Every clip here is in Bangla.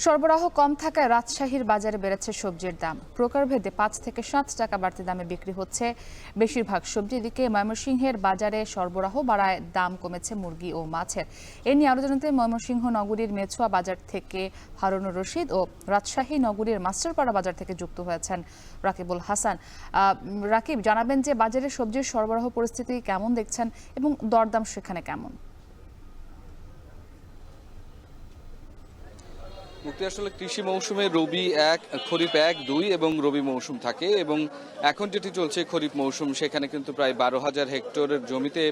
সরবরাহ কম থাকায় রাজশাহীর বাজারে বেড়েছে সবজির দাম। প্রকারভেদে ৫ থেকে ৭ টাকা বাড়তি দামে বিক্রি হচ্ছে বেশিরভাগ সবজি। এদিকে ময়মনসিংহের বাজারে সরবরাহ বাড়ায় দাম কমেছে মুরগি ও মাছের। এ নিয়ে আরও জানাতে ময়মনসিংহ নগরীর মেছুয়া বাজার থেকে হারুনুর রশিদ ও রাজশাহী নগরীর মাস্টারপাড়া বাজার থেকে যুক্ত হয়েছেন রাকিবুল হাসান। রাকিব, জানাবেন যে বাজারে সবজির সরবরাহ পরিস্থিতি কেমন দেখছেন এবং দরদাম সেখানে কেমন? মুক্তি, আসলে কৃষি মৌসুমে রবি ১, খরিফ ১, ২ এবং রবি মৌসুম থাকে এবং এখন যেটি চলছে খরিফ মৌসুম, সেখানে কিন্তু প্রায় ১২,০০০ হেক্টরের জমিতে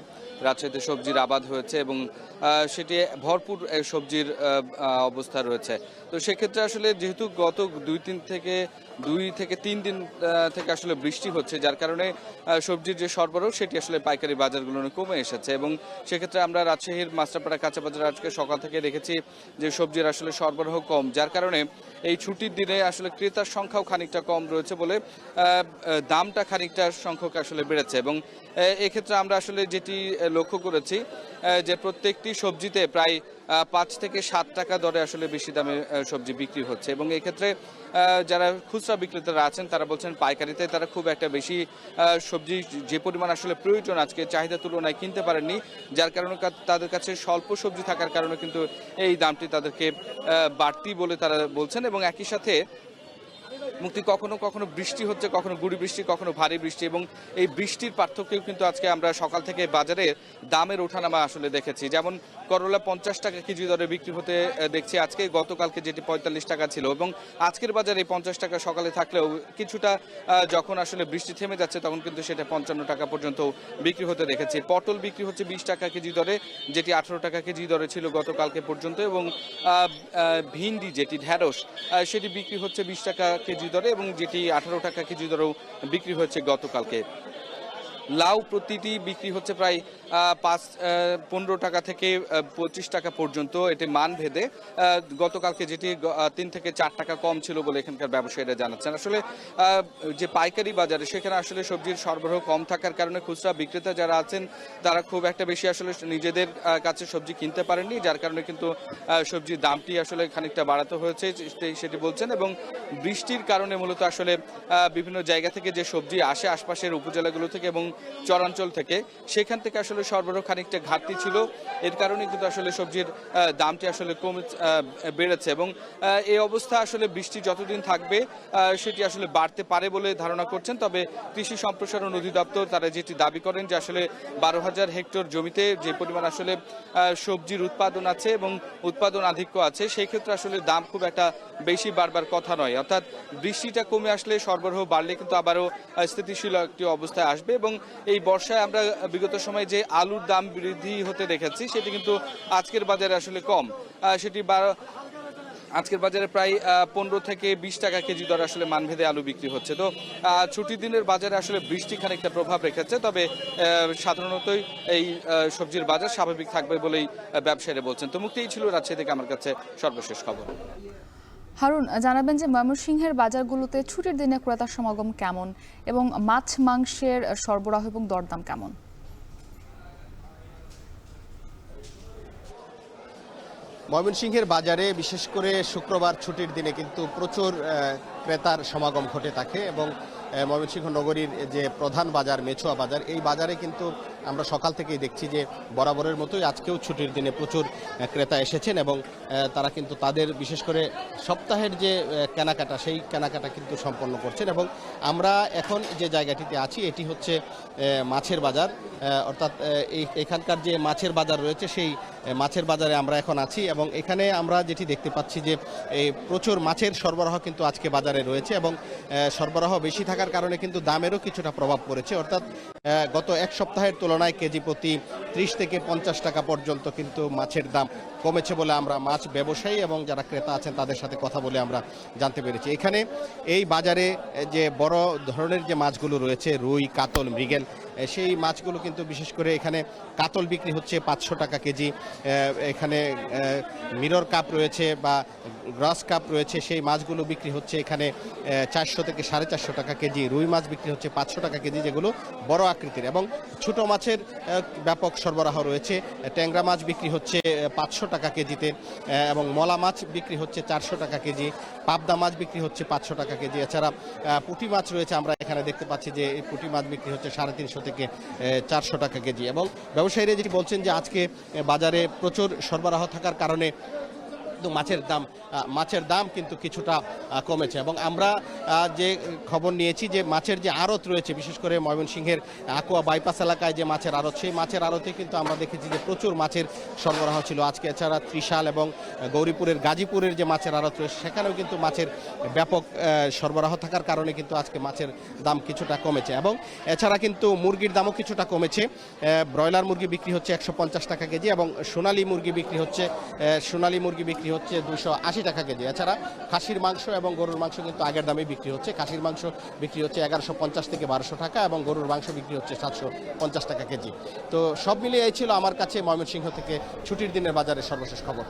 রাজশাহীতে সবজির আবাদ হয়েছে এবং সেটি ভরপুর সবজির অবস্থা রয়েছে। তো সেক্ষেত্রে আসলে যেহেতু গত ২ থেকে ৩ দিন থেকে আসলে বৃষ্টি হচ্ছে, যার কারণে সবজির যে সরবরাহ সেটি আসলে পাইকারি বাজারগুলো কমে এসেছে এবং সেক্ষেত্রে আমরা রাজশাহীর মাস্টারপাড়া কাঁচা বাজার আজকে সকাল থেকে দেখেছি যে সবজির আসলে সরবরাহ কম, যার কারণে এই ছুটির দিনে আসলে ক্রেতার সংখ্যাও খানিকটা কম রয়েছে বলে দামটা খানিকটা সংখ্যক আসলে বেড়েছে এবং এক্ষেত্রে আমরা আসলে যেটি লক্ষ্য করেছি যে প্রত্যেকটি সবজিতে প্রায় ৫ থেকে ৭ টাকা দরে আসলে বেশি দামে সবজি বিক্রি হচ্ছে এবং এক্ষেত্রে যারা খুচরা বিক্রেতারা আছেন তারা বলছেন পাইকারিতে তারা খুব একটা বেশি সবজি যে পরিমাণ আসলে প্রয়োজন আজকে চাহিদা তুলনায় কিনতে পারেননি, যার কারণে তাদের কাছে স্বল্প সবজি থাকার কারণে কিন্তু এই দামটি তাদেরকে বাড়তি বলে তারা বলছেন। এবং একই সাথে মুক্তি, কখনো কখনো বৃষ্টি হচ্ছে, কখনো গুঁড়ি বৃষ্টি, কখনো ভারী বৃষ্টি এবং এই বৃষ্টির পার্থক্যও কিন্তু আজকে আমরা সকাল থেকে বাজারে দামের ওঠানামা আসলে দেখেছি। যেমন করলা ৫০ টাকা কেজি দরে বিক্রি হতে দেখছি আজকে, গতকালকে যেটি ৪৫ টাকা ছিল এবং আজকের বাজারে ৫০ টাকা সকালে থাকলেও কিছুটা যখন আসলে বৃষ্টি থেমে যাচ্ছে তখন কিন্তু সেটা ৫৫ টাকা পর্যন্ত বিক্রি হতে দেখেছি। পটল বিক্রি হচ্ছে ২০ টাকা কেজি দরে, যেটি ১৮ টাকা কেজি দরে ছিল গতকালকে পর্যন্ত এবং ভিন্ডি যেটি ঢ্যাঁড়স সেটি বিক্রি হচ্ছে ২০ টাকা কেজি দরে এবং যেটি ১৮ টাকা কেজি দরেও বিক্রি হয়েছে গতকালকে। লাউ প্রতিটি বিক্রি হচ্ছে প্রায় ১৫ টাকা থেকে ২৫ টাকা পর্যন্ত, এটি মান ভেদে। গতকালকে যেটি ৩ থেকে ৪ টাকা কম ছিল বলে এখানকার ব্যবসায়ীরা জানাচ্ছেন। আসলে যে পাইকারি বাজারে সেখানে আসলে সবজির সরবরাহ কম থাকার কারণে খুচরা বিক্রেতা যারা আছেন তারা খুব একটা বেশি আসলে নিজেদের কাছে সবজি কিনতে পারেননি, যার কারণে কিন্তু সবজির দামটি আসলে খানিকটা বাড়াতে হয়েছে সেটি বলছেন। এবং বৃষ্টির কারণে মূলত আসলে বিভিন্ন জায়গা থেকে যে সবজি আসে আশপাশের উপজেলাগুলো থেকে এবং চরাঞ্চল থেকে, সেখান থেকে আসলে সরবরাহ খানিকটা ঘাটতি ছিল, এর কারণে কিন্তু আসলে সবজির দামটি আসলে কমে বেড়েছে এবং এই অবস্থা আসলে বৃষ্টি যতদিন থাকবে সেটি আসলে বাড়তে পারে বলে ধারণা করছেন। তবে কৃষি সম্প্রসারণ অধিদপ্তর তারা যেটি দাবি করেন যে আসলে ১২,০০০ হেক্টর জমিতে যে পরিমাণ আসলে সবজির উৎপাদন আছে এবং উৎপাদন আধিক্য আছে, সেই ক্ষেত্রে আসলে দাম খুব একটা বেশি বাড়বার কথা নয়। অর্থাৎ বৃষ্টিটা কমে আসলে সরবরাহ বাড়লে কিন্তু আবারও স্থিতিশীল একটি অবস্থায় আসবে এবং এই বর্ষায় আমরা বিগত সময়ে যে আলুর দাম বৃদ্ধি হতে দেখেছি সেটি কিন্তু আজকের বাজারে আসলে কম, সেটি আজকের বাজারে প্রায় ১৫ থেকে ২০ টাকা কেজি দরে আসলে মানভেদে আলু বিক্রি হচ্ছে। তো ছুটির দিনের বাজারে আসলে বৃষ্টি খানিকটা প্রভাব রেখেছে, তবে সাধারণতই এই সবজির বাজার স্বাভাবিক থাকবে বলেই ব্যবসায়ীরা বলছেন। তো মুক্তি, এই ছিল রাজশাহী থেকে আমার কাছে সর্বশেষ খবর। হারুন, জানাবেন যে ময়মনসিংহের বাজারগুলোতে ছুটির দিনে ক্রেতার সমাগম কেমন এবং মাছ মাংসের সরবরাহ এবং দরদাম কেমন? ময়মনসিংহের বাজারে বিশেষ করে শুক্রবার ছুটির দিনে কিন্তু প্রচুর ক্রেতার সমাগম ঘটে থাকে এবং ময়মনসিংহ নগরীর যে প্রধান বাজার মেছুয়া বাজার, এই বাজারে কিন্তু আমরা সকাল থেকেই দেখছি যে বরাবরের মতোই আজকেও ছুটির দিনে প্রচুর ক্রেতা এসেছেন এবং তারা কিন্তু তাদের বিশেষ করে সপ্তাহের যে কেনাকাটা সেই কেনাকাটা কিন্তু সম্পন্ন করছেন। এবং আমরা এখন যে জায়গাটিতে আছি এটি হচ্ছে মাছের বাজার, অর্থাৎ এখানকার যে মাছের বাজার রয়েছে সেই মাছের বাজারে আমরা এখন আছি এবং এখানে আমরা যেটি দেখতে পাচ্ছি যে এই প্রচুর মাছের সরবরাহ কিন্তু আজকে বাজারে রয়েছে এবং সরবরাহ বেশি থাকার কারণে কিন্তু দামেরও কিছুটা প্রভাব পড়েছে। অর্থাৎ গত এক সপ্তাহের তুলনায় কেজি প্রতি ৩০ থেকে ৫০ টাকা পর্যন্ত কিন্তু মাছের দাম কমেছে বলে আমরা মাছ ব্যবসায়ী এবং যারা ক্রেতা আছেন তাদের সাথে কথা বলে আমরা জানতে পেরেছি। এখানে এই বাজারে যে বড় ধরনের যে মাছগুলো রয়েছে, রুই, কাতল, মৃগেল, সেই মাছগুলো কিন্তু বিশেষ করে এখানে কাতল বিক্রি হচ্ছে ৫০০ টাকা কেজি, এখানে মিরর কাপ রয়েছে বা গ্রাস কাপ রয়েছে, সেই মাছগুলো বিক্রি হচ্ছে এখানে ৪০০ থেকে ৪৫০ টাকা কেজি। রুই মাছ বিক্রি হচ্ছে ৫০০ টাকা কেজি, যেগুলো বড় আকৃতির এবং ছোট মাছের ব্যাপক সরবরাহ রয়েছে। ট্যাংরা মাছ বিক্রি হচ্ছে 500 টাকা কেজিতে এবং মলা মাছ বিক্রি হচ্ছে 400 টাকা কেজি, পাবদা মাছ বিক্রি হচ্ছে 500 টাকা কেজি। এছাড়া পুঁটি মাছ রয়েছে, আমরা এখানে দেখতে পাচ্ছি যে এই পুঁটি মাছ বিক্রি হচ্ছে 350 থেকে 400 টাকা কেজি। এবং ব্যবসায়ীরা যেটি বলছেন যে আজকে বাজারে প্রচুর সরবরাহ থাকার কারণে মাছের দাম কিন্তু কিছুটা কমেছে। এবং আমরা যে খবর নিয়েছি যে মাছের যে আড়ত রয়েছে, বিশেষ করে ময়মনসিংহের আকুয়া বাইপাস এলাকায় যে মাছের আড়ত, সেই মাছের আড়তে কিন্তু আমরা দেখেছি যে প্রচুর মাছের সরবরাহ ছিল আজকে। এছাড়া ত্রিশাল এবং গৌরীপুরের গাজীপুরের যে মাছের আড়ত রয়েছে, সেখানেও কিন্তু মাছের ব্যাপক সরবরাহ থাকার কারণে কিন্তু আজকে মাছের দাম কিছুটা কমেছে। এবং এছাড়া কিন্তু মুরগির দামও কিছুটা কমেছে। ব্রয়লার মুরগি বিক্রি হচ্ছে 150 টাকা কেজি এবং সোনালী মুরগি বিক্রি হচ্ছে 280 টাকা কেজি। এছাড়া খাসির মাংস এবং গরুর মাংস কিন্তু আগের দামে বিক্রি হচ্ছে। খাসির মাংস বিক্রি হচ্ছে 1150 থেকে 1200 টাকা এবং গরুর মাংস বিক্রি হচ্ছে 750 টাকা কেজি। তো সব মিলিয়ে এই ছিল আমার কাছে ময়মনসিংহ থেকে ছুটির দিনের বাজারের সর্বশেষ খবর।